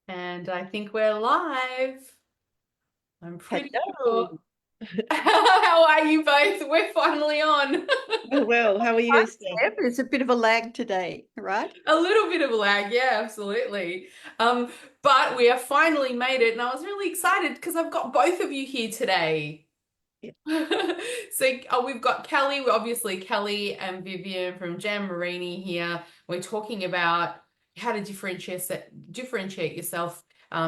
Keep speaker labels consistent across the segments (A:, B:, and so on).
A: And I think we're live. I'm pretty sure.
B: Hello.
A: How are you both? We're finally on.
B: Well, how are
C: Hi,
B: you, Steph?
C: Steph. It's a bit of a lag today, right?
A: A little bit of a lag, yeah, absolutely. Um, but we have finally made it, and I was really excited because I've got both of you here today.
B: Yeah.
A: So we've got Kelly, obviously Kelly and Vivien from Marini here. We're talking about how to differentiate yourself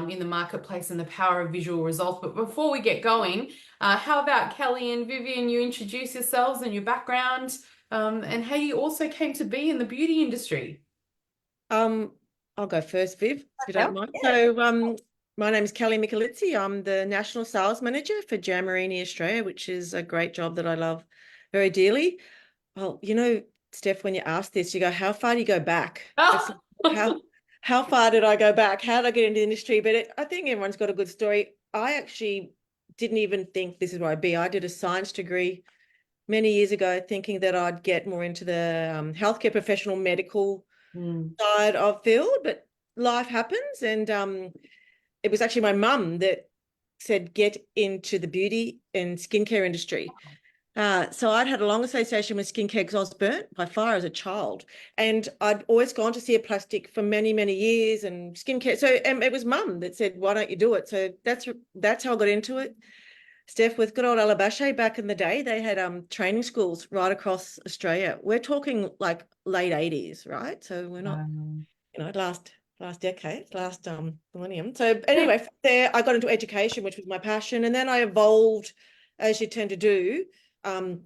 A: in the marketplace and the power of visual results. But before we get going, how about Kelly and Vivien? You introduce yourselves and your background, and how you also came to be in the beauty industry.
B: Um, I'll go first, Viv, if you
C: Okay.
B: don't mind.
C: Yeah.
B: So, my name is Kelly Micalizzi. I'm the National Sales Manager for Marini Australia, which is a great job that I love very dearly. Well, Steph, when you ask this, you go, how far do you go back? It's
A: Oh.
B: like, how far did I go back? How did I get into the industry? But I think everyone's got a good story. I actually didn't even think this is where I'd be. I did a science degree many years ago, thinking that I'd get more into the healthcare professional medical
A: Mm.
B: side of field, but life happens. And it was actually my mum that said, get into the beauty and skincare industry. So I'd had a long association with skincare because I was burnt by fire as a child. And I'd always gone to see a plastic for many, many years and skincare. So it was mum that said, why don't you do it? So that's how I got into it. Steph, with good old Alabache back in the day, they had training schools right across Australia. We're talking like late 80s, right? So we're not,
A: Um,
B: last decade, last millennium. So anyway, from there I got into education, which was my passion, and then I evolved, as you tend to do, um,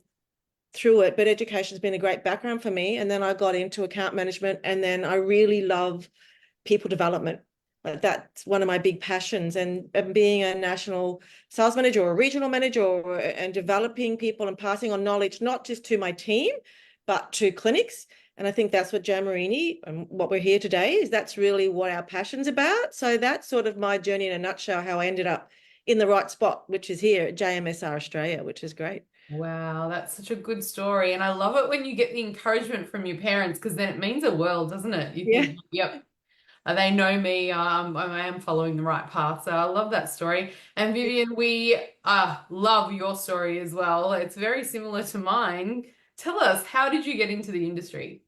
B: through it. But education's been a great background for me. And then I got into account management, and then I really love people development. Like that's one of my big passions. And being a national sales manager or a regional manager and developing people and passing on knowledge, not just to my team, but to clinics. And I think that's what Marini and what we're here today is that's really what our passion's about. So that's sort of my journey in a nutshell, how I ended up in the right spot, which is here at JMSR Australia, which is great.
A: Wow, that's such a good story. And I love it when you get the encouragement from your parents because then it means a world, doesn't it? You
B: Yeah.
A: think, yep, they know me. I am following the right path. So I love that story. And Vivien, we love your story as well. It's very similar to mine. Tell us, how did you get into the industry?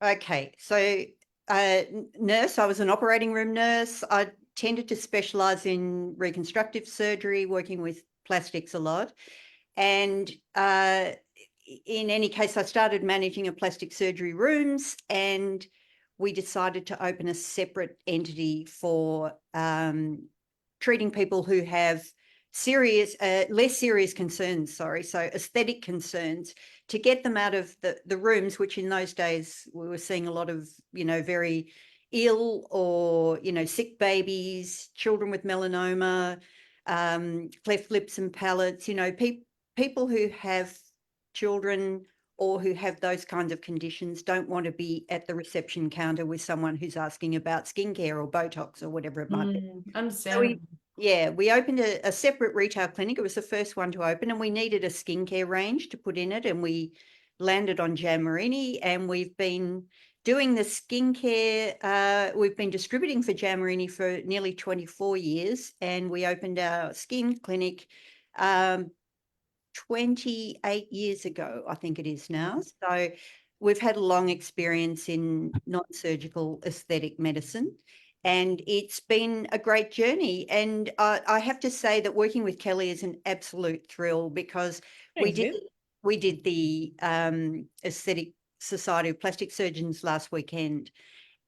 C: Okay. So, uh, nurse, I was an operating room nurse. I tended to specialize in reconstructive surgery, working with plastics a lot. And in any case, I started managing a plastic surgery rooms, and we decided to open a separate entity for treating people who have less serious concerns, sorry, so aesthetic concerns, to get them out of the rooms, which in those days we were seeing a lot of, very ill or, sick babies, children with melanoma, cleft lips and palates, people who have children or who have those kinds of conditions don't want to be at the reception counter with someone who's asking about skincare or Botox or whatever it might be. So
A: Understandable.
C: we opened a separate retail clinic. It was the first one to open, and we needed a skincare range to put in it, and we landed on Jan Marini, and we've been doing the skincare. We've been distributing for Jan Marini for nearly 24 years, and we opened our skin clinic 28 years ago, I think it is now. So we've had a long experience in non-surgical aesthetic medicine, and it's been a great journey. And I have to say that working with Kelly is an absolute thrill because we
B: Thanks,
C: did
B: Viv.
C: we did the Aesthetic Society of Plastic Surgeons last weekend,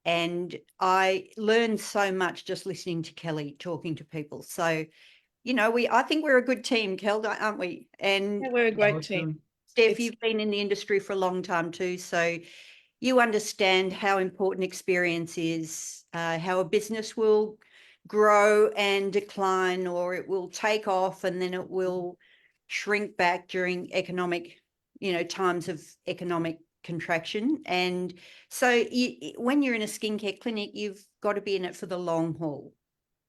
C: and I learned so much just listening to Kelly talking to people. So I think we're a good team, Kel, aren't we?
B: Yeah,
C: And
B: we're a great team.
A: Awesome.
C: Steph,
B: It's
C: you've been in the industry for a long time too, so you understand how important experience is, how a business will grow and decline, or it will take off and then it will shrink back during times of economic contraction. And so when you're in a skincare clinic, you've got to be in it for the long haul.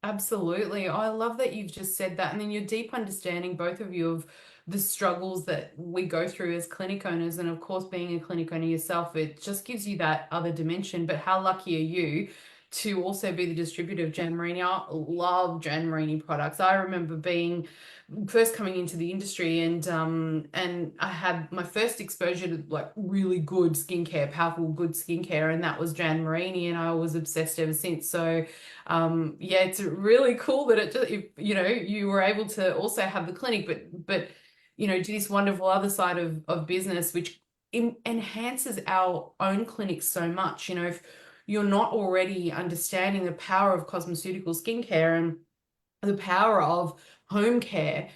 A: Absolutely. I love that you've just said that. And then your deep understanding, both of you, of the struggles that we go through as clinic owners. And of course, being a clinic owner yourself, it just gives you that other dimension. But how lucky are you to also be the distributor of Jan Marini. I love Jan Marini products. I remember being first coming into the industry, and I had my first exposure to like really good skincare, powerful good skincare, and that was Jan Marini, and I was obsessed ever since. So yeah, it's really cool that it just, you know, you were able to also have the clinic, but you know, do this wonderful other side of business, which enhances our own clinics so much. You know, if you're not already understanding the power of cosmeceutical skincare and the power of home care,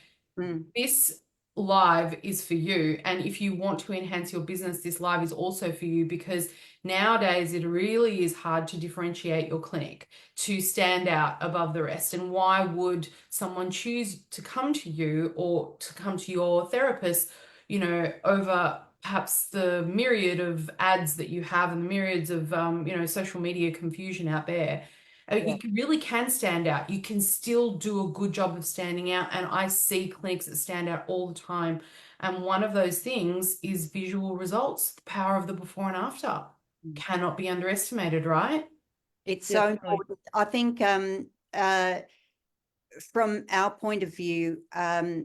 A: this live is for you. And if you want to enhance your business, this live is also for you, because nowadays it really is hard to differentiate your clinic, to stand out above the rest. And why would someone choose to come to you or to come to your therapist, you know, over perhaps the myriad of ads that you have and the myriads of you know, social media confusion out there? You really can stand out. You can still do a good job of standing out. And I see clinics that stand out all the time. And one of those things is visual results. The power of the before and after cannot be underestimated, right?
C: It's
B: Yeah,
C: so
B: definitely.
C: important. I think from our point of view, the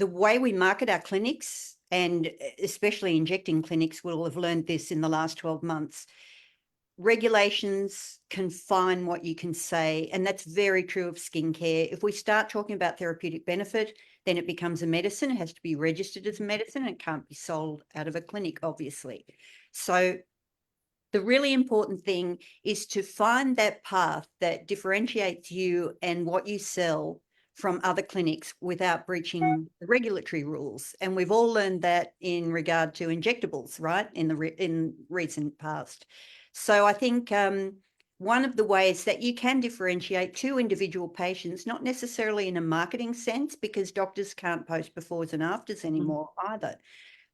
C: way we market our clinics, and especially injecting clinics, will have learned this in the last 12 months. Regulations confine what you can say, and that's very true of skincare. If we start talking about therapeutic benefit, then it becomes a medicine. It has to be registered as a medicine. It can't be sold out of a clinic, obviously. So the really important thing is to find that path that differentiates you and what you sell from other clinics without breaching the regulatory rules. And we've all learned that in regard to injectables, right, in recent past. So I think one of the ways that you can differentiate to individual patients, not necessarily in a marketing sense, because doctors can't post befores and afters anymore either,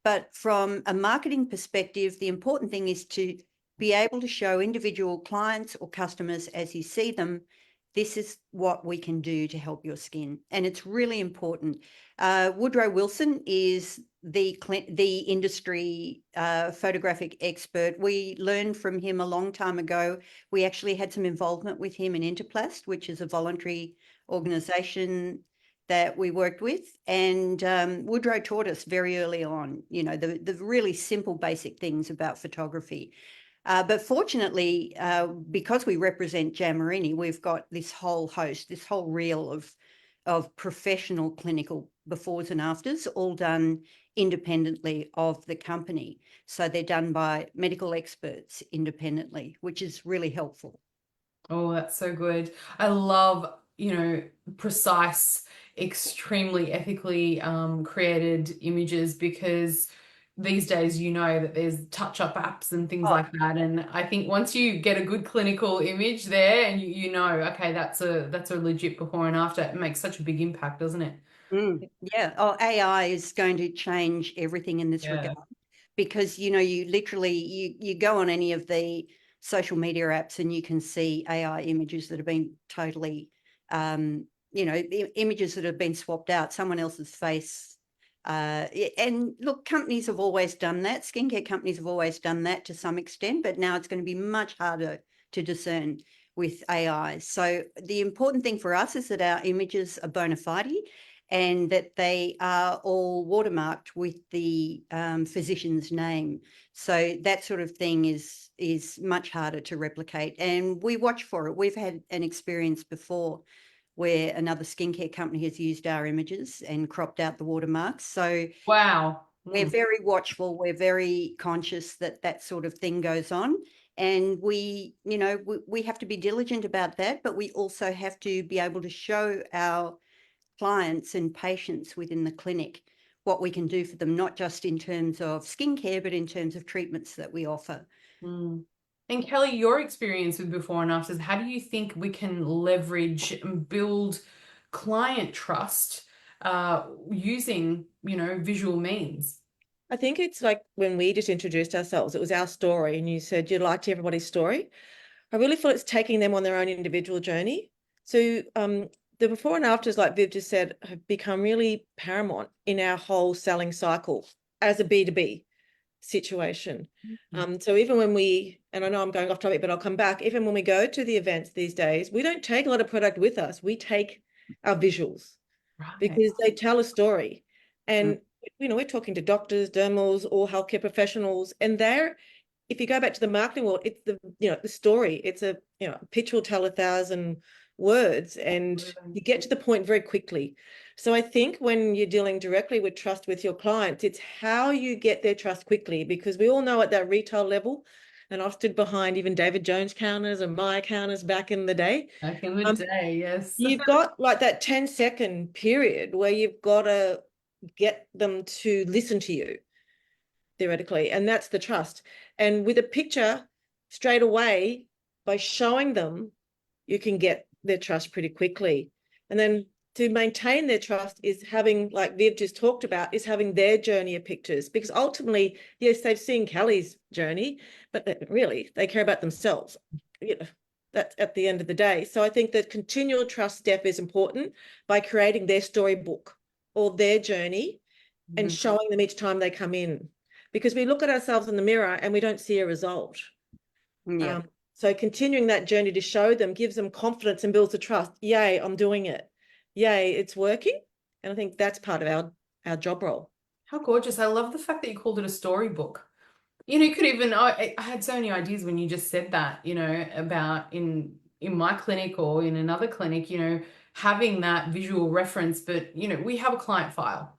C: but from a marketing perspective, the important thing is to be able to show individual clients or customers as you see them, this is what we can do to help your skin. And it's really important. Woodrow Wilson is the industry photographic expert. We learned from him a long time ago. We actually had some involvement with him in Interplast, which is a voluntary organization that we worked with. And Woodrow taught us very early on, you know, the really simple basic things about photography. But fortunately, because we represent Jan Marini, we've got this whole host, this whole reel of professional clinical befores and afters, all done independently of the company. So they're done by medical experts independently, which is really helpful.
A: Oh, that's so good. I love, you know, precise, extremely ethically created images, because these days, you know, that there's touch-up apps and things like that. And I think once you get a good clinical image there, and you know, okay, that's a legit before and after, it makes such a big impact, doesn't it?
C: Yeah. Oh, AI is going to change everything in this regard, because, you know, you literally, you go on any of the social media apps and you can see AI images that have been totally, you know, images that have been swapped out, someone else's face. And look, companies have always done that. Skincare companies have always done that to some extent, but now it's going to be much harder to discern with AI. So the important thing for us is that our images are bona fide and that they are all watermarked with the physician's name. So that sort of thing is much harder to replicate, and we watch for it. We've had an experience before where another skincare company has used our images and cropped out the watermarks. So
A: Wow.
C: we're very watchful. We're very conscious that that sort of thing goes on. And we, you know, we have to be diligent about that, but we also have to be able to show our clients and patients within the clinic what we can do for them, not just in terms of skincare, but in terms of treatments that we offer.
A: And Kelly, your experience with before and afters, how do you think we can leverage and build client trust using, you know, visual means?
B: I think it's like when we just introduced ourselves, it was our story, and you said you liked everybody's story. I really feel it's taking them on their own individual journey. So the before and afters, like Viv just said, have become really paramount in our whole selling cycle as a B2B. situation. So even when we, and I know I'm going off topic, but I'll come back, even when we go to the events these days, we don't take a lot of product with us. We take our visuals because they tell a story. And, we're talking to doctors, dermals, or healthcare professionals, and if you go back to the marketing world, it's the story. It's a picture will tell 1,000 words, and you get to the point very quickly. So I think when you're dealing directly with trust with your clients, it's how you get their trust quickly, because we all know at that retail level, and I've stood behind even David Jones counters and Myer counters back in the day.
A: Back in the day, yes.
B: You've got like that 10-second period where you've got to get them to listen to you, theoretically, and that's the trust. And with a picture, straight away, by showing them, you can get their trust pretty quickly. And then to maintain their trust is having, like Viv just talked about, is having their journey of pictures, because ultimately, yes, they've seen Kelly's journey, but really they care about themselves. That's at the end of the day. So I think that continual trust step is important by creating their storybook or their journey and showing them each time they come in, because we look at ourselves in the mirror and we don't see a result.
C: Yeah.
B: So continuing that journey to show them gives them confidence and builds the trust. Yay, I'm doing it. Yay, it's working. And I think that's part of our job role.
A: How gorgeous. I love the fact that you called it a storybook. You could even, I had so many ideas when you just said that, about in my clinic or in another clinic, having that visual reference, but, we have a client file.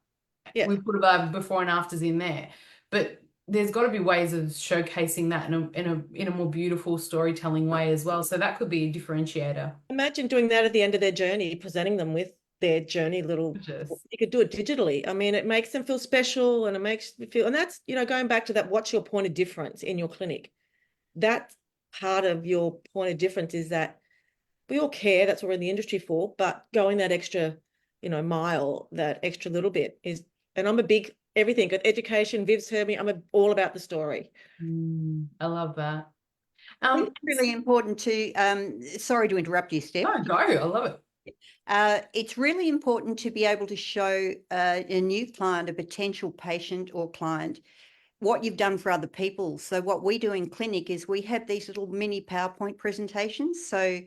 B: Yeah.
A: We put about before and afters in there, but there's got to be ways of showcasing that in a more beautiful storytelling way as well. So that could be a differentiator.
B: Imagine doing that at the end of their journey, presenting them with their journey little. You could do it digitally. I mean, it makes them feel special, and it makes them feel, and that's, going back to that, what's your point of difference in your clinic? That part of your point of difference is that we all care. That's what we're in the industry for, but going that extra, mile, that extra little bit is, and I'm a big everything, education. Viv's heard me. I'm all about the story.
A: I love that.
C: It's really important to, sorry to interrupt you, Steph.
A: Oh, go. I love it.
C: It's really important to be able to show a new client, a potential patient or client, what you've done for other people. So what we do in clinic is we have these little mini PowerPoint presentations. So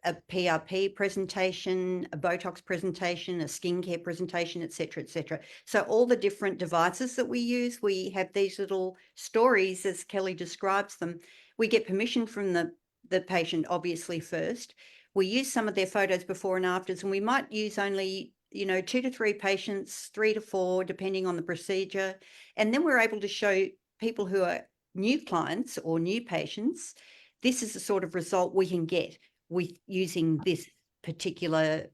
C: a PRP presentation, a Botox presentation, a skincare presentation, et cetera, et cetera. So all the different devices that we use, we have these little stories, as Kelly describes them. We get permission from the patient, obviously, first. We use some of their photos before and afters, and we might use only 2 to 3 patients, 3 to 4, depending on the procedure. And then we're able to show people who are new clients or new patients, this is the sort of result we can get with using this particular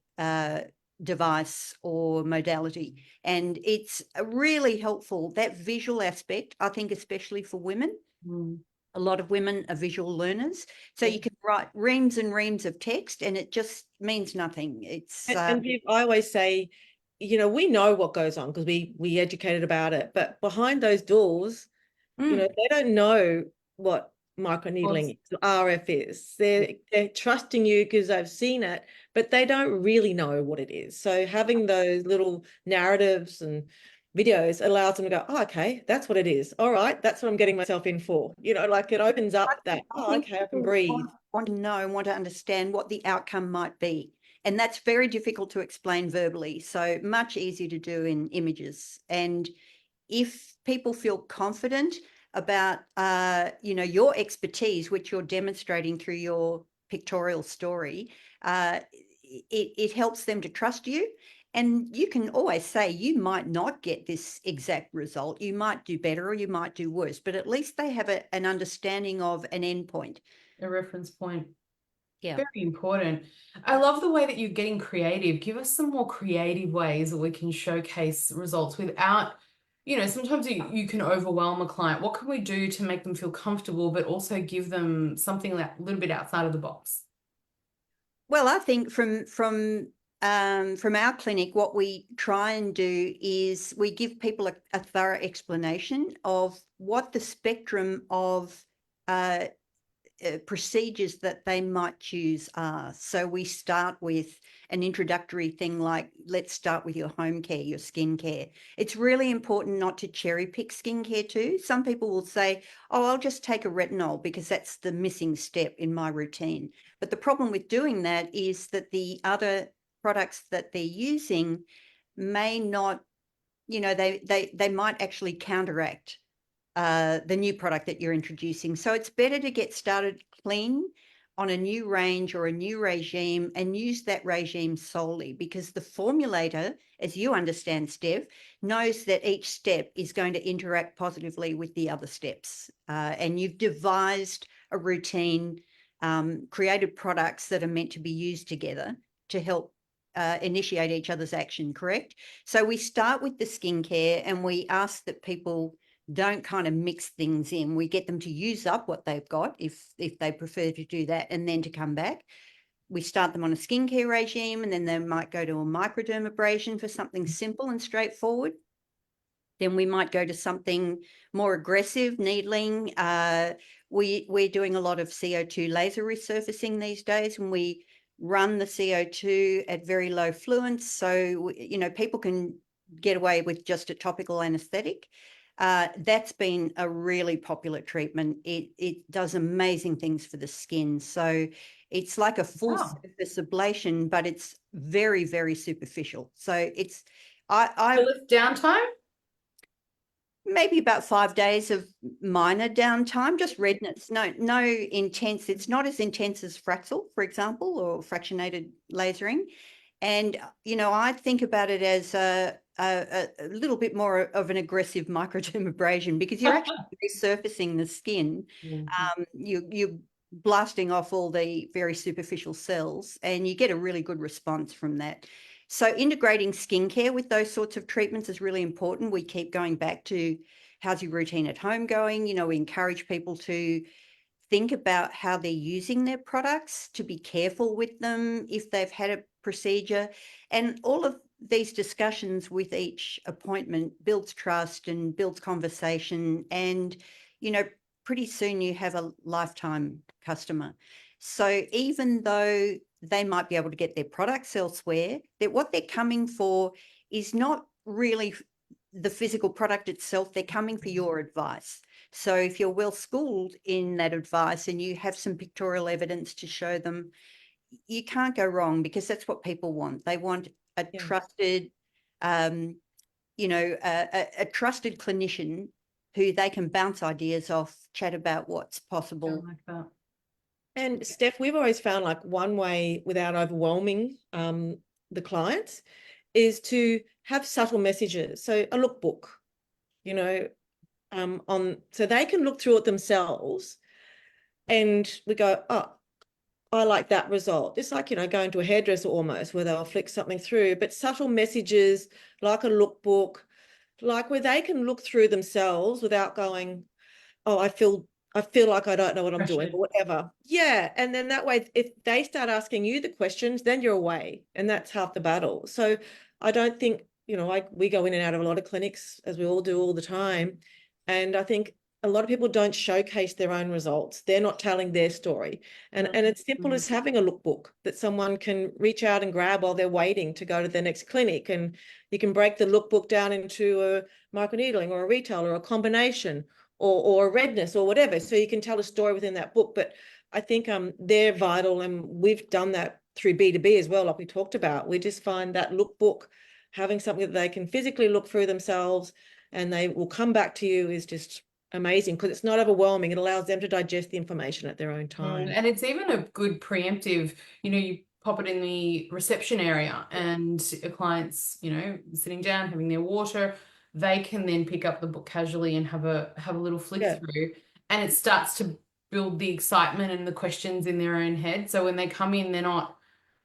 C: device or modality. And it's really helpful, that visual aspect, I think, especially for women. A lot of women are visual learners. So you can write reams and reams of text and it just means nothing. It's
B: and I always say, we know what goes on because we educated about it, but behind those doors, they don't know what microneedling is, RF is. They're trusting you because they've seen it, but they don't really know what it is. So having those little narratives and videos allows them to go, oh, okay, that's what it is. All right, that's what I'm getting myself in for. Like it opens up that, oh, okay, I can breathe.
C: Want to know and want to understand what the outcome might be. And that's very difficult to explain verbally. So much easier to do in images. And if people feel confident about, your expertise, which you're demonstrating through your pictorial story, it helps them to trust you. And you can always say you might not get this exact result. You might do better or you might do worse, but at least they have an understanding of an endpoint.
A: A reference point.
C: Yeah.
A: Very important. I love the way that you're getting creative. Give us some more creative ways that we can showcase results without, sometimes you can overwhelm a client. What can we do to make them feel comfortable, but also give them something that a little bit outside of the box?
C: Well, I think from our clinic, what we try and do is we give people a thorough explanation of what the spectrum of procedures that they might choose are. So we start with an introductory thing like, let's start with your home care, your skincare. It's really important not to cherry pick skincare too. Some people will say, oh, I'll just take a retinol because that's the missing step in my routine. But the problem with doing that is that the other products that they're using may not, they might actually counteract the new product that you're introducing. So it's better to get started clean on a new range or a new regime and use that regime solely, because the formulator, as you understand, Steph, knows that each step is going to interact positively with the other steps. And you've devised a routine, created products that are meant to be used together to help initiate each other's action, correct? So we start with the skincare and we ask that people don't kind of mix things in. We get them to use up what they've got if they prefer to do that, and then to come back. We start them on a skincare regime, and then they might go to a microdermabrasion for something simple and straightforward. Then we might go to something more aggressive, needling. We're doing a lot of CO2 laser resurfacing these days, and we run the CO2 at very low fluence. So, people can get away with just a topical anesthetic. That's been a really popular treatment. It does amazing things for the skin. So it's like a full surface ablation, but it's very, very superficial. So it's, I
A: less downtime?
C: maybe about 5 days of minor downtime, just redness. No intense. It's not as intense as Fraxel, for example, or fractionated lasering. And, I think about it as a little bit more of an aggressive microdermabrasion, because you're actually resurfacing the skin. You're blasting off all the very superficial cells, and you get a really good response from that. So integrating skincare with those sorts of treatments is really important. We keep going back to, how's your routine at home going? We encourage people to think about how they're using their products, to be careful with them if they've had a procedure. And all of these discussions with each appointment builds trust and builds conversation. And, pretty soon you have a lifetime customer. So even though they might be able to get their products elsewhere, that what they're coming for is not really the physical product itself. They're coming for your advice. So if you're well schooled in that advice and you have some pictorial evidence to show them, you can't go wrong, because that's what people want. They want a trusted, a trusted clinician who they can bounce ideas off, chat about what's possible.
A: I like that.
B: And Steph, we've always found like one way without overwhelming the clients is to have subtle messages. So a lookbook, so they can look through it themselves, and we go, oh, I like that result. It's like, going to a hairdresser almost, where they'll flick something through, but subtle messages like a lookbook, like where they can look through themselves without going, oh, I feel like I don't know what I'm doing, or whatever. Yeah. And then that way, if they start asking you the questions, then you're away, and that's half the battle. So I don't think, we go in and out of a lot of clinics, as we all do all the time. And I think a lot of people don't showcase their own results. They're not telling their story. And it's simple as having a lookbook that someone can reach out and grab while they're waiting to go to their next clinic. And you can break the lookbook down into a microneedling or a retail or a combination, or redness or whatever. So you can tell a story within that book. But I think they're vital, and we've done that through B2B as well, like we talked about. We just find that lookbook, having something that they can physically look through themselves and they will come back to you, is just amazing, because it's not overwhelming. It allows them to digest the information at their own time.
A: And it's even a good preemptive, you pop it in the reception area, and a client's, sitting down, having their water, they can then pick up the book casually and have a little flick through, and it starts to build the excitement and the questions in their own head. So when they come in, they're not,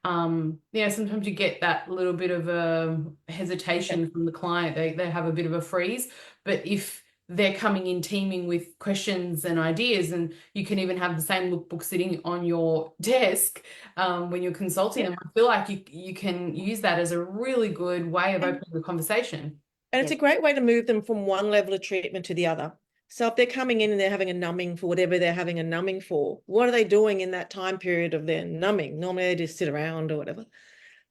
A: sometimes you get that little bit of a hesitation from the client. They have a bit of a freeze, but if they're coming in teeming with questions and ideas, and you can even have the same lookbook sitting on your desk when you're consulting them. I feel like you can use that as a really good way of opening the conversation.
B: And it's a great way to move them from one level of treatment to the other. So if they're coming in and they're having a numbing for whatever they're having a numbing for, what are they doing in that time period of their numbing? Normally they just sit around or whatever.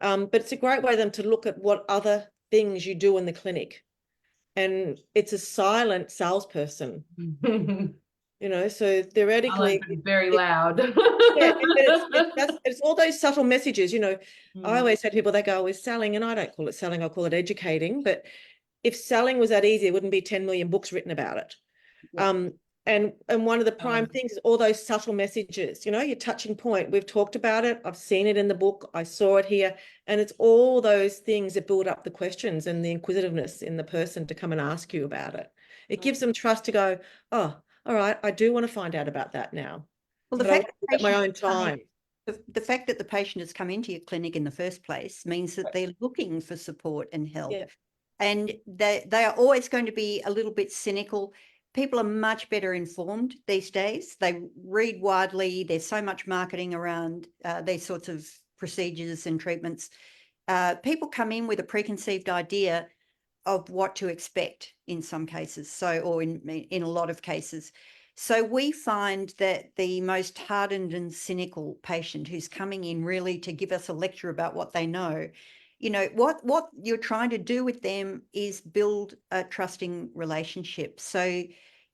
B: But it's a great way for them to look at what other things you do in the clinic. And it's a silent salesperson, so theoretically,
A: very loud.
B: yeah, it's all those subtle messages. I always say to people, they go, we're selling, and I don't call it selling, I call it educating. But if selling was that easy, there wouldn't be 10 million books written about it.
C: Yeah.
B: And one of the prime things is all those subtle messages, your touching point. We've talked about it. I've seen it in the book. I saw it here. And it's all those things that build up the questions and the inquisitiveness in the person to come and ask you about it. It gives them trust to go, oh, all right, I do want to find out about that now.
C: Well, the
B: But I
C: fact
B: want to at my own time.
C: the fact that the patient has come into your clinic in the first place means that they're looking for support and help.
B: Yeah.
C: And they are always going to be a little bit cynical. People are much better informed these days. They read widely. There's so much marketing around these sorts of procedures and treatments. People come in with a preconceived idea of what to expect in some cases, or in a lot of cases. So we find that the most hardened and cynical patient who's coming in really to give us a lecture about what they know, what you're trying to do with them is build a trusting relationship. So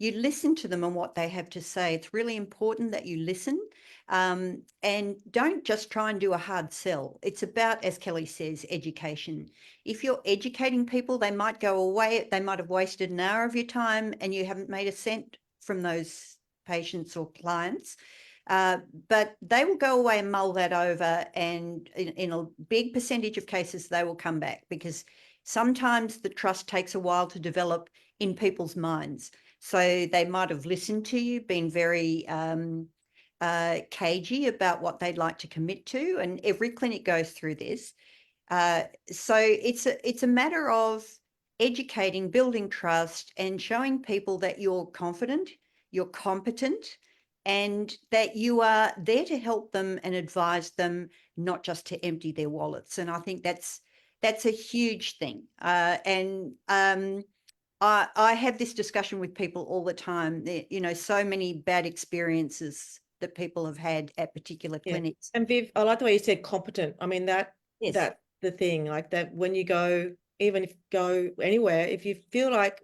C: you listen to them and what they have to say. It's really important that you listen, and don't just try and do a hard sell. It's about, as Kelly says, education. If you're educating people, they might go away. They might have wasted an hour of your time and you haven't made a cent from those patients or clients. But they will go away and mull that over, and in a big percentage of cases, they will come back, because sometimes the trust takes a while to develop in people's minds. So they might have listened to you, been very cagey about what they'd like to commit to, and every clinic goes through this. So it's a matter of educating, building trust, and showing people that you're confident, you're competent, and that you are there to help them and advise them, not just to empty their wallets. And I think that's a huge thing. I have this discussion with people all the time. So many bad experiences that people have had at particular clinics.
B: And Viv, I like the way you said competent. I mean, that's the thing, like that when you go, even if you go anywhere, if you feel like,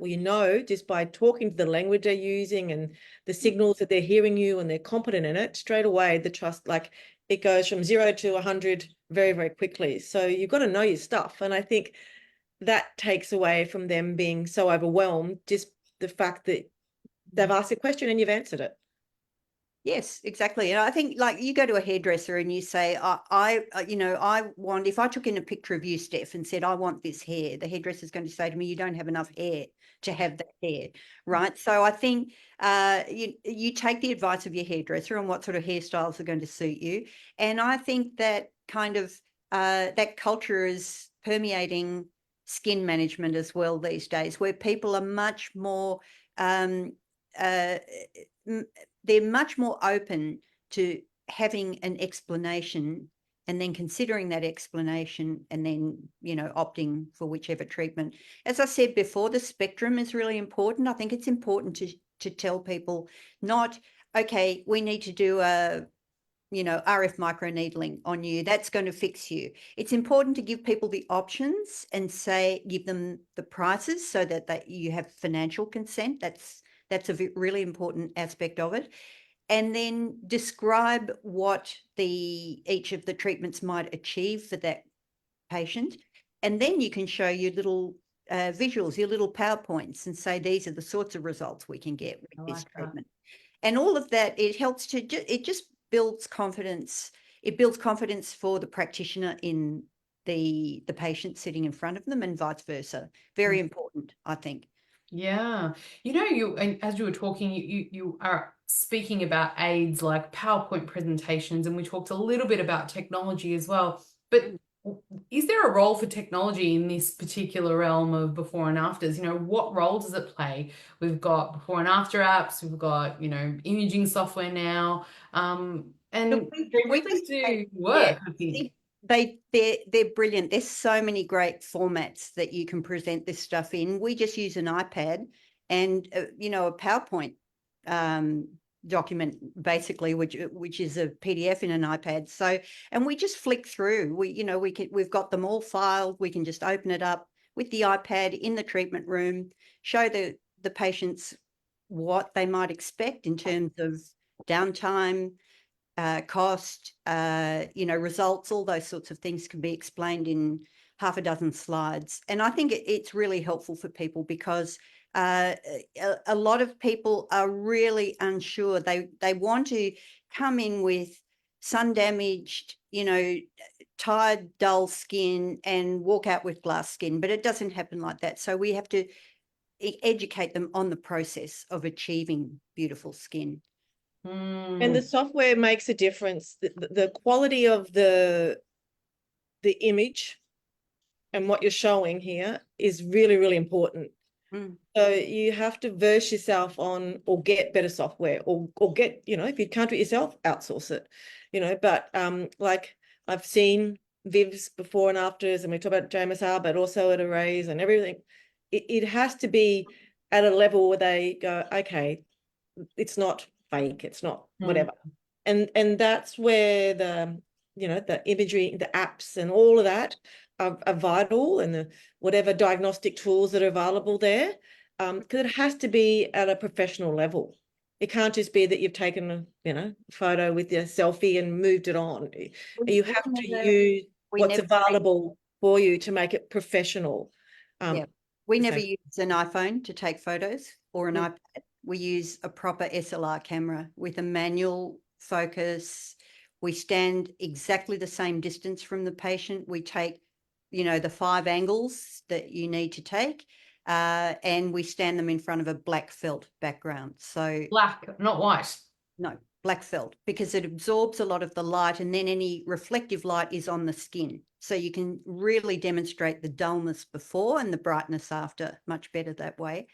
B: just by talking to the language they're using and the signals that they're hearing you, and they're competent in it, straight away, the trust, like it goes from 0 to 100 very, very quickly. So you've got to know your stuff. And I think that takes away from them being so overwhelmed, just the fact that they've asked a question and you've answered it.
C: Yes, exactly. And I think, like, you go to a hairdresser and you say, I want, if I took in a picture of you, Steph, and said, I want this hair, the hairdresser is going to say to me, you don't have enough hair to have that hair, right? So I think you take the advice of your hairdresser on what sort of hairstyles are going to suit you. And I think that kind of that culture is permeating skin management as well these days, where people are much more they're much more open to having an explanation and then considering that explanation and then, opting for whichever treatment. As I said before, the spectrum is really important. I think it's important to tell people, not, okay, we need to do a RF microneedling on you, that's going to fix you. It's important to give people the options and give them the prices so that you have financial consent. That's a really important aspect of it. And then describe what each of the treatments might achieve for that patient. And then you can show your little visuals, your little PowerPoints, and say, these are the sorts of results we can get with this treatment. And all of that, it helps it just builds confidence. It builds confidence for the practitioner in the patient sitting in front of them, and vice versa. Very important, I think.
A: Yeah. And as you were talking, you are speaking about aids like PowerPoint presentations, and we talked a little bit about technology as well. But is there a role for technology in this particular realm of before and afters? What role does it play? We've got before and after apps, we've got, imaging software now. And they really do work, I think.
C: They're brilliant. There's so many great formats that you can present this stuff in. We just use an iPad and you know, a PowerPoint document, basically, which is a PDF in an iPad. So, and we just flick through. We've got them all filed. We can just open it up with the iPad in the treatment room, show the patients what they might expect in terms of downtime, cost, results. All those sorts of things can be explained in half a dozen slides. And I think it's really helpful for people, because a lot of people are really unsure. They want to come in with sun damaged, tired, dull skin and walk out with glass skin, but it doesn't happen like that. So we have to educate them on the process of achieving beautiful skin.
B: And the software makes a difference. The quality of the image and what you're showing here is really, really important. So you have to verse yourself on, or get better software, or get, if you can't do it yourself, outsource it, but like I've seen Viv's before and afters, and we talk about JMSR, but also at arrays and everything. It has to be at a level where they go, okay, it's not fake, it's not whatever. And that's where the imagery, the apps and all of that are vital, and the whatever diagnostic tools that are available there, because it has to be at a professional level. It can't just be that you've taken a photo with your selfie and moved it on. You have to use what's available for you to make it professional.
C: We never use an iPhone to take photos, or an iPad. We use a proper SLR camera with a manual focus. We stand exactly the same distance from the patient. We take, the 5 angles that you need to take, and we stand them in front of a black felt background. So
A: black, not white.
C: No, black felt, because it absorbs a lot of the light, and then any reflective light is on the skin. So you can really demonstrate the dullness before and the brightness after much better that way.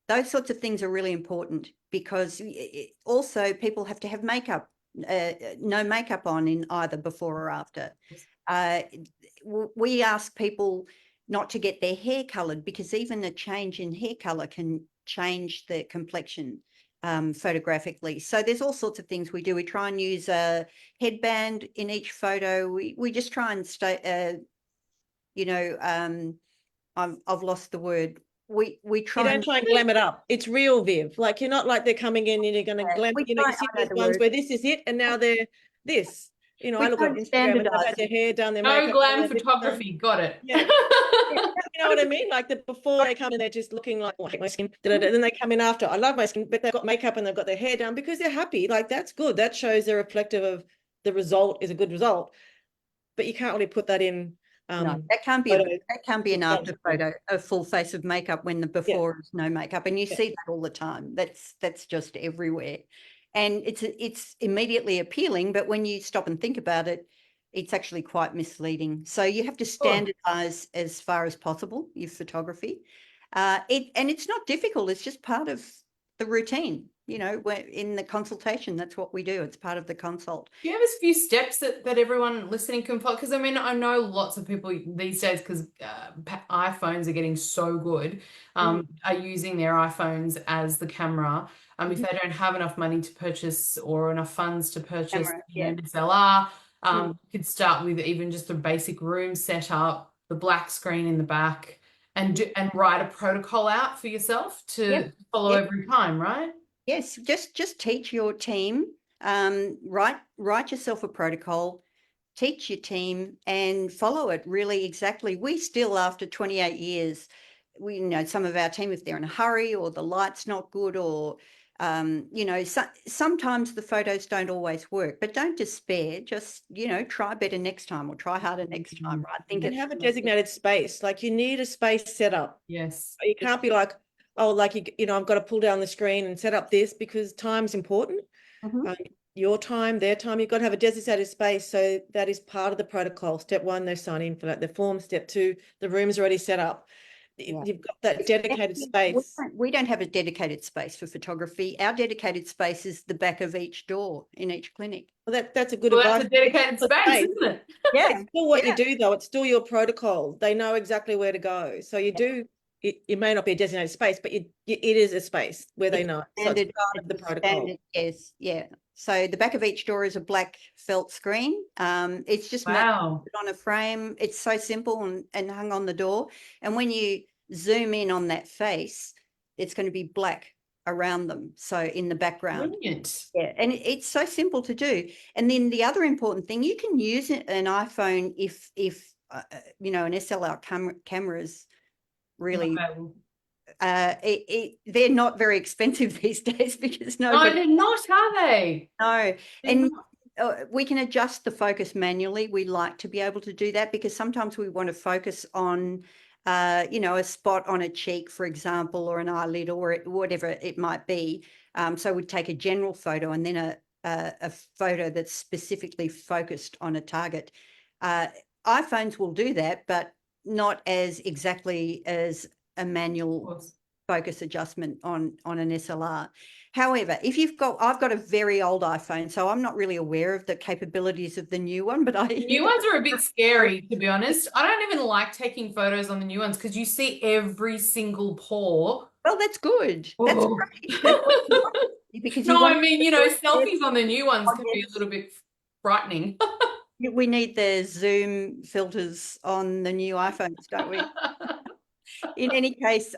C: Those sorts of things are really important, because also people have to have makeup, no makeup on in either before or after. We ask people not to get their hair coloured, because even a change in hair colour can change the complexion photographically. So there's all sorts of things we do. We try and use a headband in each photo. We just try and stay, I've lost the word. We try.
B: You don't try and glam it up. It's real, Viv. Like, you're not like they're coming in and you're going to glam. You see those ones where this is it, and now they're this. I look on Instagram and they've had their hair done, their makeup.
A: No glam photography. Got it.
B: Yeah. You know what I mean? Like, before they come in, they're just looking like, oh, I hate my skin. And then they come in after, I love my skin, but they've got makeup and they've got their hair done because they're happy. Like, that's good. That shows they're reflective of the result is a good result. But you can't really put that in.
C: No, that can't be an after photo, a full face of makeup when the before is no makeup, and you see that all the time. That's just everywhere, and it's immediately appealing, but when you stop and think about it, it's actually quite misleading. So you have to standardize as far as possible your photography, and it's not difficult. It's just part of the routine. In the consultation, that's what we do. It's part of the consult.
A: Do you have a few steps that everyone listening can follow? Because I know lots of people these days, because iPhones are getting so good, are using their iPhones as the camera. If they don't have enough money to purchase, or enough funds to purchase an SLR, you could start with even just a basic room setup, the black screen in the back, and write a protocol out for yourself to follow every time, right?
C: Yes, just teach your team, write yourself a protocol, teach your team, and follow it really exactly. We still, after 28 years, some of our team, if they're in a hurry or the light's not good, or sometimes the photos don't always work, but don't despair. Just try better next time, or try harder next time. Right?
B: You can have a designated space. Like, you need a space set up.
A: Yes,
B: you can't be like, oh, like, I've got to pull down the screen and set up this, because time's important. Your time, their time, you've got to have a designated space. So that is part of the protocol. Step 1, they sign in for that, the form. Step 2, the room's already set up. You've got that dedicated space.
C: We don't have a dedicated space for photography. Our dedicated space is the back of each door in each clinic.
B: Well, that's a good advice.
A: That's a dedicated space, isn't it?
C: Yeah.
B: It's still what you do, though. It's still your protocol. They know exactly where to go. So you do it may not be a designated space, but it is a space where they
C: It's
B: know it. So
C: standard,
B: it's part of the
C: it's
B: protocol.
C: standard, yes, yeah. So the back of each door is a black felt screen. It's just
A: Wow.
C: mounted on a frame. It's so simple and hung on the door. And when you zoom in on that face, it's going to be black around them. So in the background.
A: Brilliant.
C: Yeah, and it's so simple to do. And then the other important thing, you can use an iPhone if you know, an SLR camera is really
A: Wow.
C: they're not very expensive these days because
A: No,
C: nobody
A: they're not, are they?
C: know.
A: They're
C: And
A: not.
C: we can adjust the focus manually. We like to be able to do that because sometimes we want to focus on you know, a spot on a cheek, for example, or an eyelid or whatever it might be. So we'd take a general photo and then a photo that's specifically focused on a target. iPhones will do that, but not as exactly as a manual focus adjustment on an SLR. However, if I've got a very old iPhone, so I'm not really aware of the capabilities of the new one, but
A: The new ones are a bit scary, to be honest. I don't even like taking photos on the new ones because you see every single pore.
C: well, that's good. That's
A: Oh.
C: great. That's what you want, because you
A: No, I
C: want
A: mean, you know, selfies on the new ones can be a little bit frightening.
C: we need the zoom filters on the new iPhones, don't we? In any case,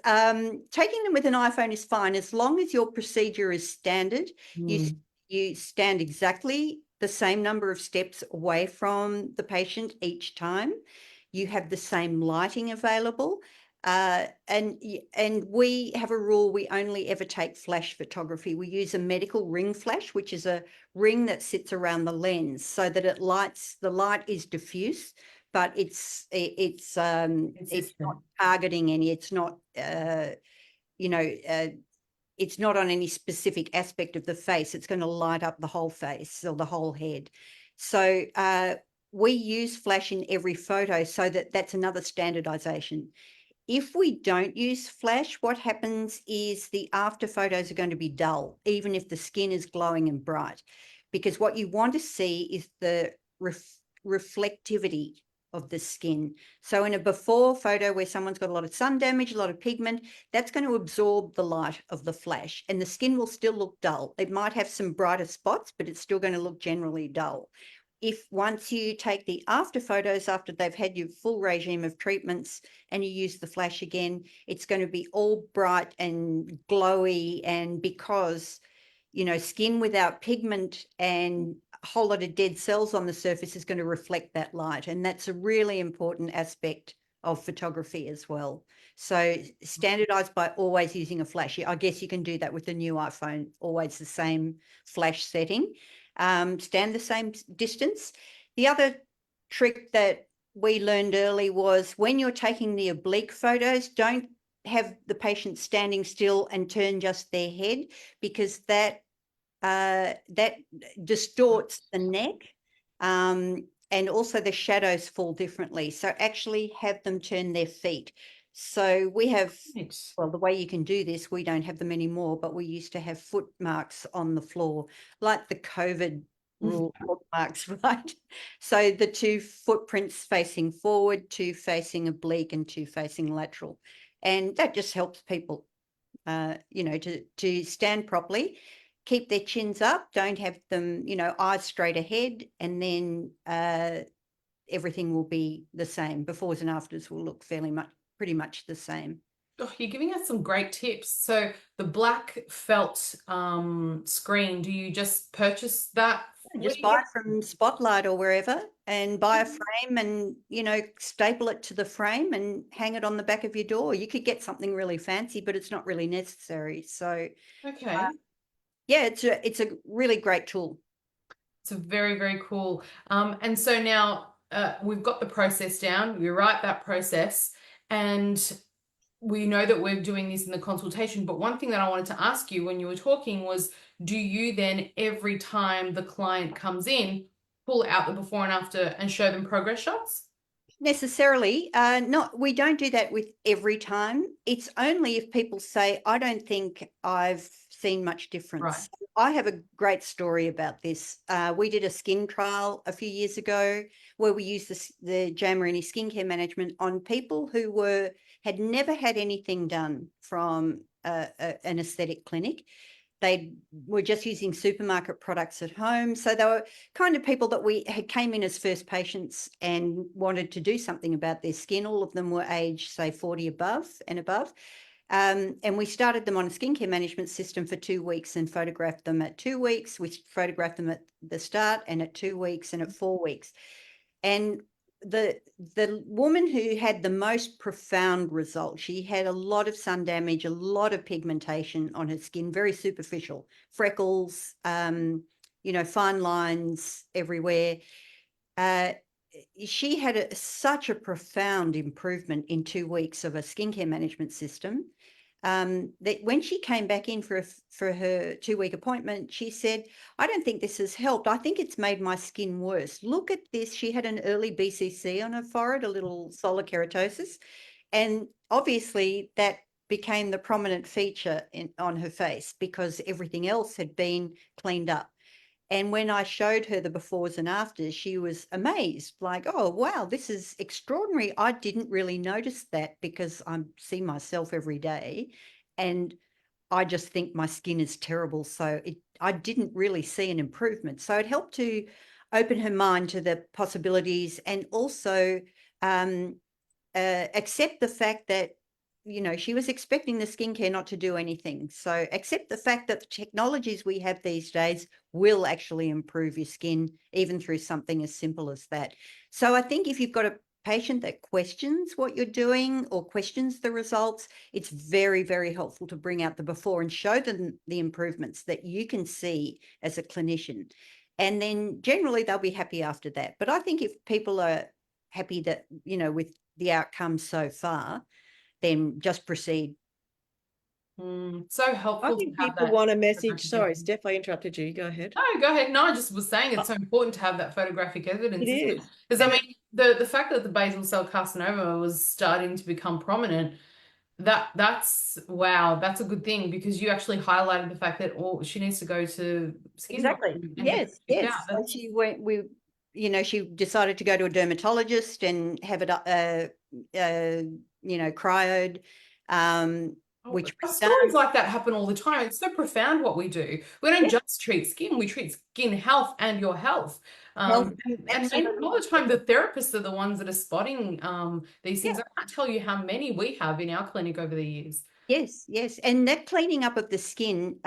C: taking them with an iPhone is fine as long as your procedure is standard. You stand exactly the same number of steps away from the patient each time. You have the same lighting available. And we have a rule, we only ever take flash photography. We use a medical ring flash, which is a ring that sits around the lens so that it lights, the light is diffuse, but it's not targeting any, it's not, you know, it's not on any specific aspect of the face. It's going to light up the whole face or the whole head. So we use flash in every photo so that's another standardization. If we don't use flash, what happens is the after photos are going to be dull, even if the skin is glowing and bright, because what you want to see is the reflectivity of the skin. So in a before photo where someone's got a lot of sun damage, a lot of pigment, that's going to absorb the light of the flash and the skin will still look dull. It might have some brighter spots, but it's still going to look generally dull. If once you take the after photos after they've had your full regime of treatments and you use the flash again, it's going to be all bright and glowy. And because, you know, skin without pigment and a whole lot of dead cells on the surface is going to reflect that light. And that's a really important aspect of photography as well. So standardized by always using a flash. I guess you can do that with the new iPhone, always the same flash setting. Stand the same distance. The other trick that we learned early was when you're taking the oblique photos, don't have the patient standing still and turn just their head, because that distorts the neck, and also the shadows fall differently. So actually have them turn their feet. So we have, well, the way you can do this, we don't have them anymore, but we used to have foot marks on the floor, like the COVID rule foot marks, right? So the 2 footprints facing forward, 2 facing oblique and 2 facing lateral. And that just helps people, you know, to stand properly, keep their chins up, don't have them, you know, eyes straight ahead, and then everything will be the same. Befores and afters will look pretty much the same.
A: Oh, you're giving us some great tips. So the black felt screen, do you just purchase that?
C: Just buy it from Spotlight or wherever and buy a frame and, you know, staple it to the frame and hang it on the back of your door. You could get something really fancy, but it's not really necessary. So,
A: okay.
C: Yeah, it's a really great tool.
A: It's a very, very cool. And so now we've got the process down. We write that process and we know that we're doing this in the consultation. But one thing that I wanted to ask you when you were talking was, do you then every time the client comes in, pull out the before and after and show them progress shots?
C: Necessarily. We don't do that with every time. It's only if people say, I don't think I've seen much difference.
A: Right.
C: I have a great story about this. We did a skin trial a few years ago where we used the Marini skincare management on people who were had never had anything done from an aesthetic clinic. They were just using supermarket products at home. So they were kind of people that we had came in as first patients and wanted to do something about their skin. All of them were aged, say, 40 above. And we started them on a skincare management system for 2 weeks and photographed them at 2 weeks. We photographed them at the start and at 2 weeks and at 4 weeks. And the woman who had the most profound result, she had a lot of sun damage, a lot of pigmentation on her skin, very superficial, freckles, fine lines everywhere. She had such a profound improvement in 2 weeks of a skincare management system that when she came back in for her 2-week appointment, she said, I don't think this has helped. I think it's made my skin worse. Look at this. She had an early BCC on her forehead, a little solar keratosis. And obviously that became the prominent feature on her face because everything else had been cleaned up. And when I showed her the befores and afters, she was amazed, like, oh, wow, this is extraordinary. I didn't really notice that because I see myself every day and I just think my skin is terrible. So I didn't really see an improvement. So it helped to open her mind to the possibilities and also accept the fact that, she was expecting the skincare not to do anything. So accept the fact that the technologies we have these days will actually improve your skin, even through something as simple as that. So I think if you've got a patient that questions what you're doing or questions the results, it's very, very helpful to bring out the before and show them the improvements that you can see as a clinician. And then generally they'll be happy after that. But I think if people are happy that, with the outcome so far, then just proceed.
A: So helpful.
B: I think people want a message. Sorry, Steph, I interrupted you. Go ahead.
A: No, go ahead. No, I just was saying it's so important to have that photographic evidence.
B: It is.
A: Because I mean, the fact that the basal cell carcinoma was starting to become prominent, that's wow, that's a good thing because you actually highlighted the fact that she needs to go to skin
C: Exactly.
A: doctor and
C: Yes.
A: get it checked out.
C: So she went. She decided to go to a dermatologist and have it, cryoed. Which
A: stories like that happen all the time. It's so profound what we do. We don't just treat skin, we treat skin health and your health. And a lot of the time the therapists are the ones that are spotting these things. I can't tell you how many we have in our clinic over the years.
C: Yes. And that cleaning up of the skin,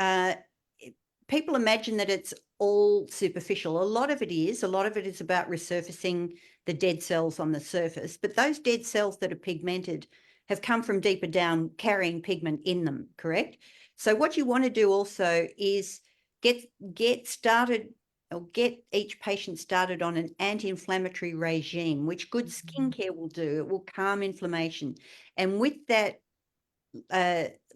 C: people imagine that it's all superficial. A lot of it is about resurfacing the dead cells on the surface, but those dead cells that are pigmented have come from deeper down carrying pigment in them, correct? So what you want to do also is get started or get each patient started on an anti-inflammatory regime, which good skincare will do. It will calm inflammation. And with that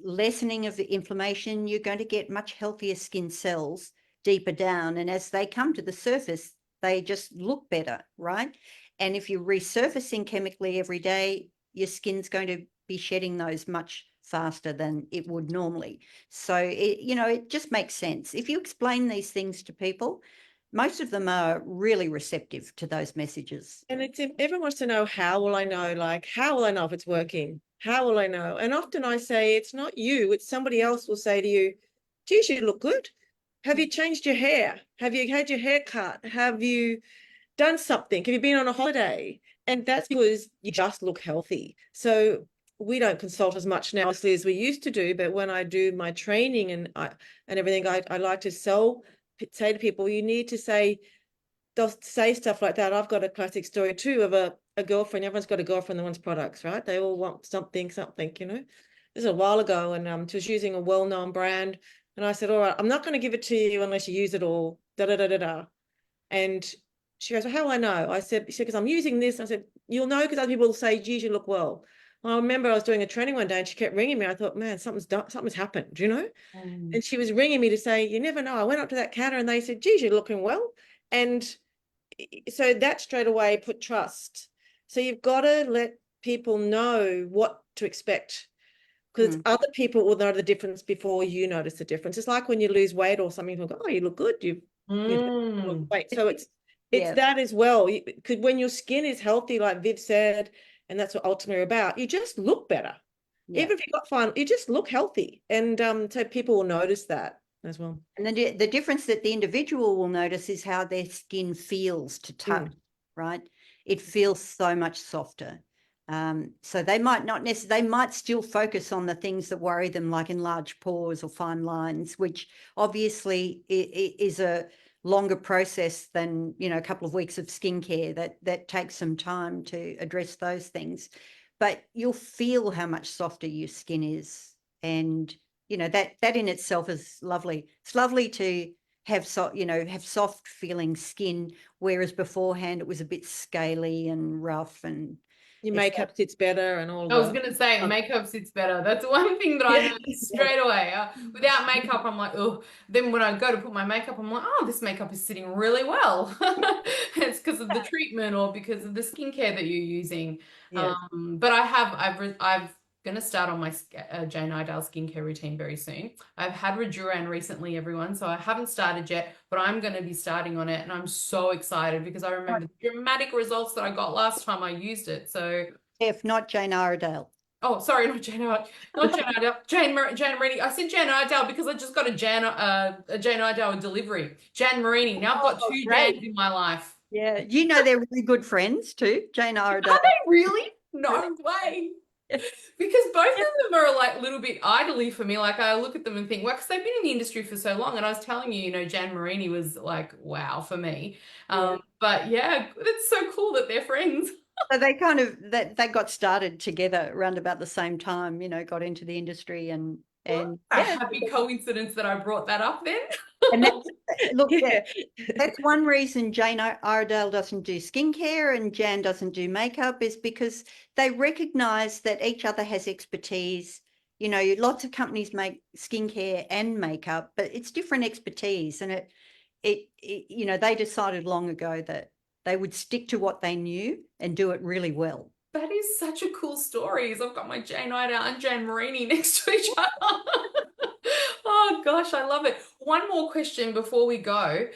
C: lessening of the inflammation, you're going to get much healthier skin cells deeper down. And as they come to the surface, they just look better, right? And if you're resurfacing chemically every day, your skin's going to be shedding those much faster than it would normally. So, it just makes sense. If you explain these things to people, most of them are really receptive to those messages.
B: And everyone wants to know, how will I know? Like, how will I know if it's working? How will I know? And often I say, it's not you, it's somebody else will say to you, geez, you look good. Have you changed your hair? Have you had your hair cut? Have you done something? Have you been on a holiday? And that's because you just look healthy. So we don't consult as much now as we used to do, but when I do my training and everything, I like to say to people, you need to say, they'll say stuff like that. I've got a classic story too of a girlfriend. Everyone's got a girlfriend that wants products, right? They all want something. This is a while ago, and she was using a well-known brand, and I said, all right, I'm not going to give it to you unless you use it all. And she goes, well, how will I know? I said, because I'm using this. I said, you'll know because other people will say, geez, you look well. I remember I was doing a training one day and she kept ringing me. I thought, man, something's happened, And she was ringing me to say, you never know. I went up to that counter and they said, geez, you're looking well. And so that straight away put trust. So you've got to let people know what to expect, because other people will know the difference before you notice the difference. It's like when you lose weight or something, people go, oh, you look good. You lost weight. So it's that as well. Because when your skin is healthy, like Viv said, and that's what ultimately we're about, you just look better.
C: Yeah.
B: Even if you got fine, you just look healthy. And so people will notice that as well.
C: And then the difference that the individual will notice is how their skin feels to touch, right? It feels so much softer. So they might not necessarily, they might still focus on the things that worry them, like enlarged pores or fine lines, which obviously is a longer process than, you know, a couple of weeks of skincare. That takes some time to address those things. But you'll feel how much softer your skin is. And, you know, that in itself is lovely. It's lovely to have have soft feeling skin, whereas beforehand it was a bit scaly and rough, and
B: Your
C: it's
B: makeup sits better and all
A: I was
B: that.
A: gonna say
B: Oh.
A: makeup sits better. That's one thing that I noticed straight away. Without makeup, I'm like, oh. Then when I go to put my makeup, I'm like, oh, this makeup is sitting really well. It's because of the treatment or because of the skincare that you're using.
B: Yes.
A: But I've gonna start on my Jane Iredale skincare routine very soon. I've had Reduran recently, everyone, so I haven't started yet, but I'm gonna be starting on it, and I'm so excited because I remember the dramatic results that I got last time I used it. So.
C: if not Jane Iredale.
A: Oh, sorry, not Jane Iredale. Not Jane Iredale. Jane Marini. I said Jane Iredale because I just got a Jane Iredale delivery. Jan Marini. Now I've got
C: Oh,
A: two
C: great.
A: Jans in my life.
C: Yeah, you know they're really good friends too, Jane Iredale.
A: Are they really? No way. Because both of them are like a little bit idly for me. Like I look at them and think, well, because they've been in the industry for so long. And I was telling you, you know, Jan Marini was like, wow for me. But yeah, it's so cool that they're friends.
C: So they kind of they got started together around about the same time, you know, got into the industry and
A: A
C: yeah,
A: happy coincidence that I brought that up then.
C: and that's, look,
B: Yeah.
C: that's one reason Jane Iredale doesn't do skincare and Jan doesn't do makeup, is because they recognize that each other has expertise. You know, lots of companies make skincare and makeup, but it's different expertise, and it you know, they decided long ago that they would stick to what they knew and do it really well.
A: That is such a cool story. Is I've got my Jane Iredale and Jan Marini next to each other. Oh gosh, I love it. One more question before we go.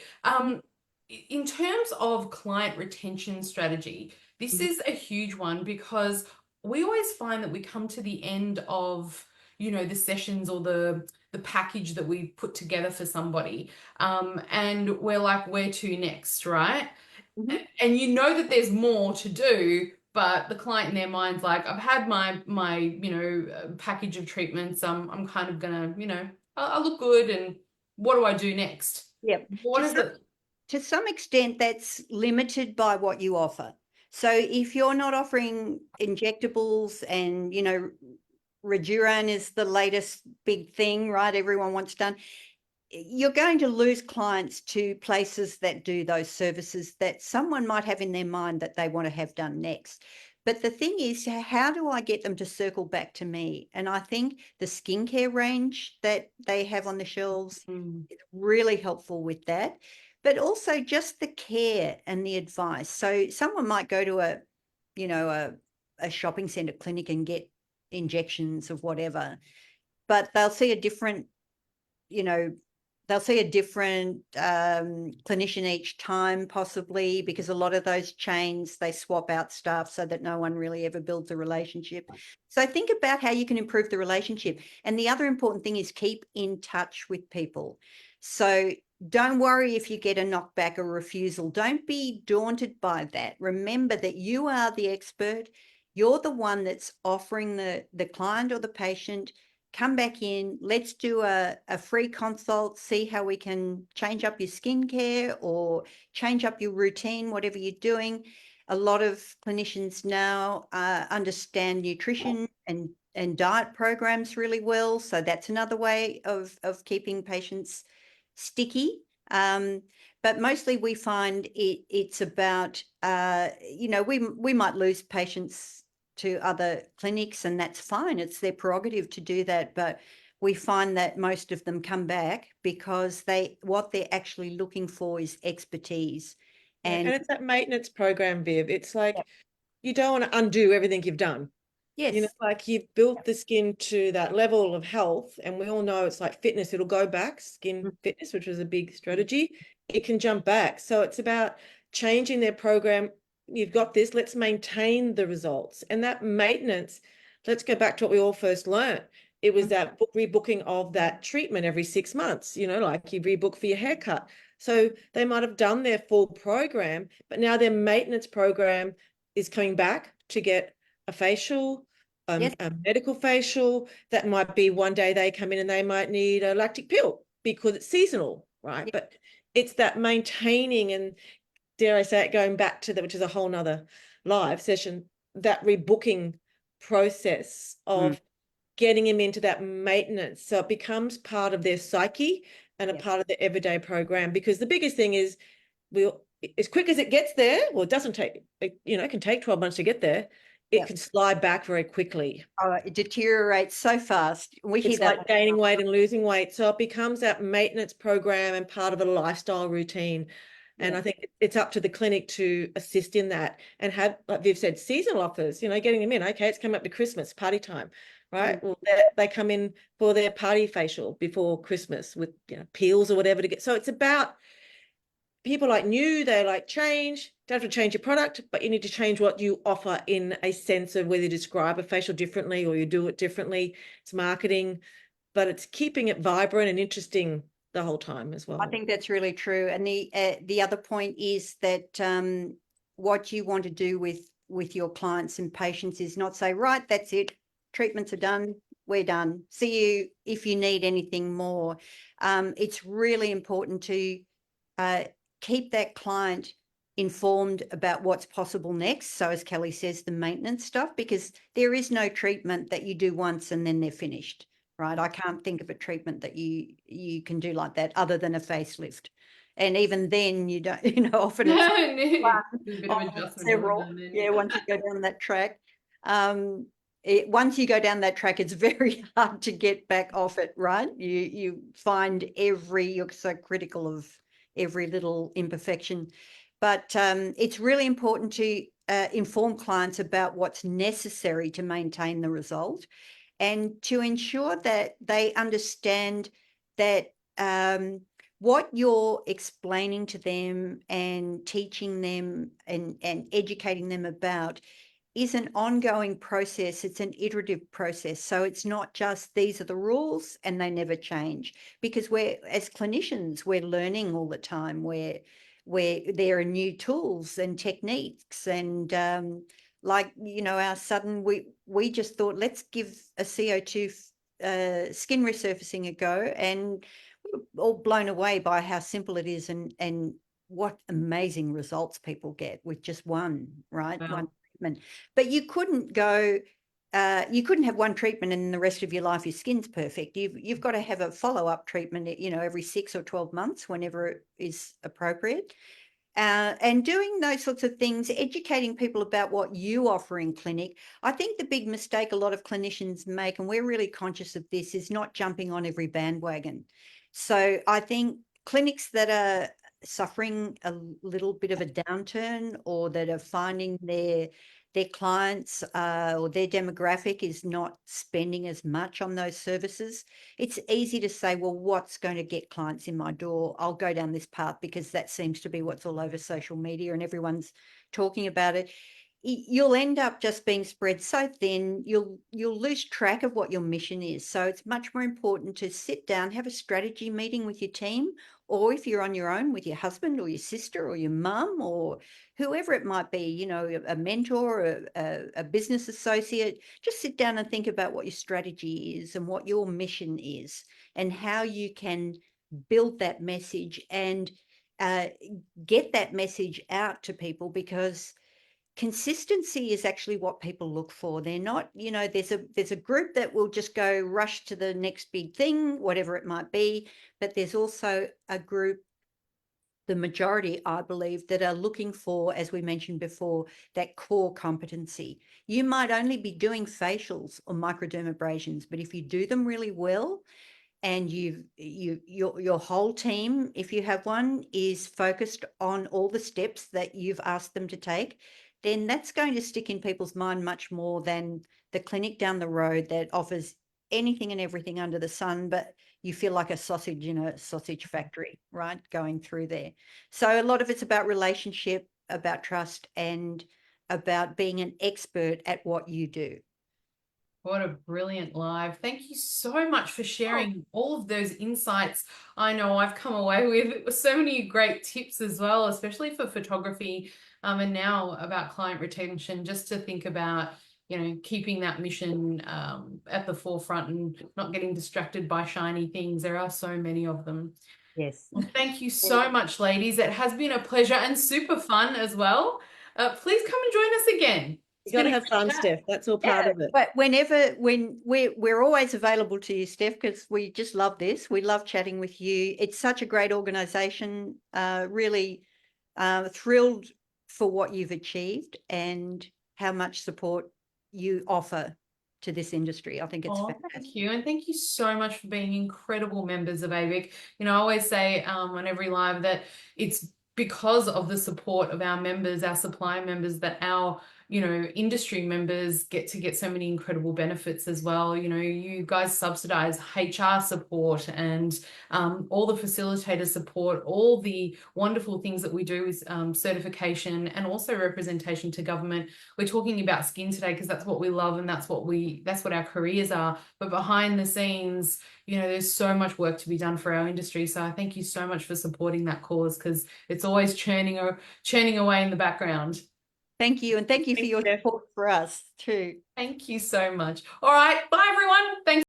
A: In terms of client retention strategy, this is a huge one because we always find that we come to the end of, you know, the sessions or the package that we put together for somebody, and we're like, where to next, right? And you know that there's more to do, but the client in their mind's like, I've had my you know package of treatments. I'm kind of gonna, you know, I look good, and what do I do next?
C: Yep.
A: What is it?
C: To some extent, that's limited by what you offer. So if you're not offering injectables and, you know, Reduran is the latest big thing, right? Everyone wants done. You're going to lose clients to places that do those services that someone might have in their mind that they want to have done next. But the thing is, how do I get them to circle back to me? And I think the skincare range that they have on the shelves is really helpful with that. But also just the care and the advice. So someone might go to a, you know, a shopping center clinic and get injections of whatever, but they'll see a different, you know, they'll see a different clinician each time, possibly, because a lot of those chains, they swap out staff so that no one really ever builds a relationship. So think about how you can improve the relationship. And the other important thing is keep in touch with people. So don't worry if you get a knockback or refusal. Don't be daunted by that. Remember that you are the expert. You're the one that's offering the client or the patient, come back in, let's do a free consult, see how we can change up your skincare or change up your routine, whatever you're doing. A lot of clinicians now understand nutrition and diet programs really well. So that's another way of keeping patients sticky. But mostly we find it's about, you know, we might lose patients to other clinics, and that's fine. It's their prerogative to do that. But we find that most of them come back because what they're actually looking for is expertise.
B: And it's that maintenance program, Viv. It's like you don't want to undo everything you've done.
C: Yes.
B: You know, like you've built the skin to that level of health, and we all know it's like fitness, it'll go back, skin fitness, which was a big strategy. It can jump back. So it's about changing their program, you've got this, let's maintain the results. And that maintenance, let's go back to what we all first learned. It was that rebooking of that treatment every 6 months, like you rebook for your haircut. So they might have done their full program, but now their maintenance program is coming back to get a facial,
C: Yes.
B: a medical facial. That might be one day they come in and they might need a lactic pill because it's seasonal, right?
C: Yeah.
B: But it's that maintaining and, dare I say it, going back to that, which is a whole nother live session, that rebooking process of getting them into that maintenance. So it becomes part of their psyche and a part of their everyday program, because the biggest thing is as quick as it gets there, well, it doesn't take, it can take 12 months to get there. It can slide back very quickly.
C: Oh, it deteriorates so fast. We hear
B: It's
C: that
B: like gaining weight and losing weight. So it becomes that maintenance program and part of a lifestyle routine. And I think it's up to the clinic to assist in that and have, like Viv said, seasonal offers, getting them in. Okay, it's coming up to Christmas, party time, right? Well, they come in for their party facial before Christmas with peels or whatever to get. So it's about people like new, they like change. Don't have to change your product, but you need to change what you offer in a sense of whether you describe a facial differently or you do it differently. It's marketing, but it's keeping it vibrant and interesting the whole time as well.
C: I think that's really true. And the other point is that what you want to do with your clients and patients is not say, right, that's it, treatments are done, we're done, see you if you need anything more. It's really important to keep that client informed about what's possible next. So as Kelly says, the maintenance stuff, because there is no treatment that you do once and then they're finished. Right, I can't think of a treatment that you can do like that other than a facelift, and even then you don't. Often it's
A: There's a bit of adjustment
C: several.
A: every now and then.
C: Yeah, once you go down that track, once you go down that track, it's very hard to get back off it. Right, you find you're so critical of every little imperfection, but it's really important to inform clients about what's necessary to maintain the result, and to ensure that they understand that what you're explaining to them and teaching them and educating them about is an ongoing process. It's an iterative process. So it's not just these are the rules and they never change, because as clinicians, we're learning all the time, where there are new tools and techniques, and our sudden, we just thought, let's give a CO2 skin resurfacing a go, and we were all blown away by how simple it is and what amazing results people get with just one, right?
A: Wow.
C: One treatment. But you couldn't have one treatment and the rest of your life your skin's perfect. You've got to have a follow-up treatment, every 6 or 12 months, whenever it is appropriate. And doing those sorts of things, educating people about what you offer in clinic. I think the big mistake a lot of clinicians make, and we're really conscious of this, is not jumping on every bandwagon. So I think clinics that are suffering a little bit of a downturn, or that are finding their clients or their demographic is not spending as much on those services, it's easy to say, well, what's going to get clients in my door? I'll go down this path because that seems to be what's all over social media and everyone's talking about it. You'll end up just being spread so thin, you'll lose track of what your mission is. So it's much more important to sit down, have a strategy meeting with your team, or if you're on your own, with your husband or your sister or your mum or whoever it might be, a mentor, a business associate. Just sit down and think about what your strategy is and what your mission is, and how you can build that message and get that message out to people, because consistency is actually what people look for. They're not, there's a group that will just go rush to the next big thing, whatever it might be, but there's also a group, the majority, I believe, that are looking for, as we mentioned before, that core competency. You might only be doing facials or microdermabrasions, but if you do them really well, and your whole team, if you have one, is focused on all the steps that you've asked them to take, then that's going to stick in people's mind much more than the clinic down the road that offers anything and everything under the sun, but you feel like a sausage in a sausage factory, right, going through there. So a lot of it's about relationship, about trust and about being an expert at what you do.
A: What a brilliant live. Thank you so much for sharing all of those insights. I know I've come away with so many great tips as well, especially for photography, and now about client retention, just to think about, you know, keeping that mission at the forefront and not getting distracted by shiny things. There are so many of them.
C: Yes.
A: Well, thank you so much, ladies. It has been a pleasure and super fun as well. Please come and join us again.
B: You got to have fun, Steph. That's all part of it.
C: But when we're always available to you, Steph, because we just love this. We love chatting with you. It's such a great organisation. Really thrilled for what you've achieved and how much support you offer to this industry. I think it's fantastic.
A: Thank you. And thank you so much for being incredible members of ABIC. You know, I always say on every live that it's because of the support of our members, our supplier members, that our, you know, industry members get so many incredible benefits as well. You know, you guys subsidize HR support and all the facilitator support, all the wonderful things that we do with certification and also representation to government. We're talking about skin today because that's what we love and that's what our careers are. But behind the scenes, you know, there's so much work to be done for our industry. So I thank you so much for supporting that cause, because it's always churning away in the background.
C: Thank you. And thank you for your support for us too.
A: Thank you so much. All right. Bye, everyone. Thanks.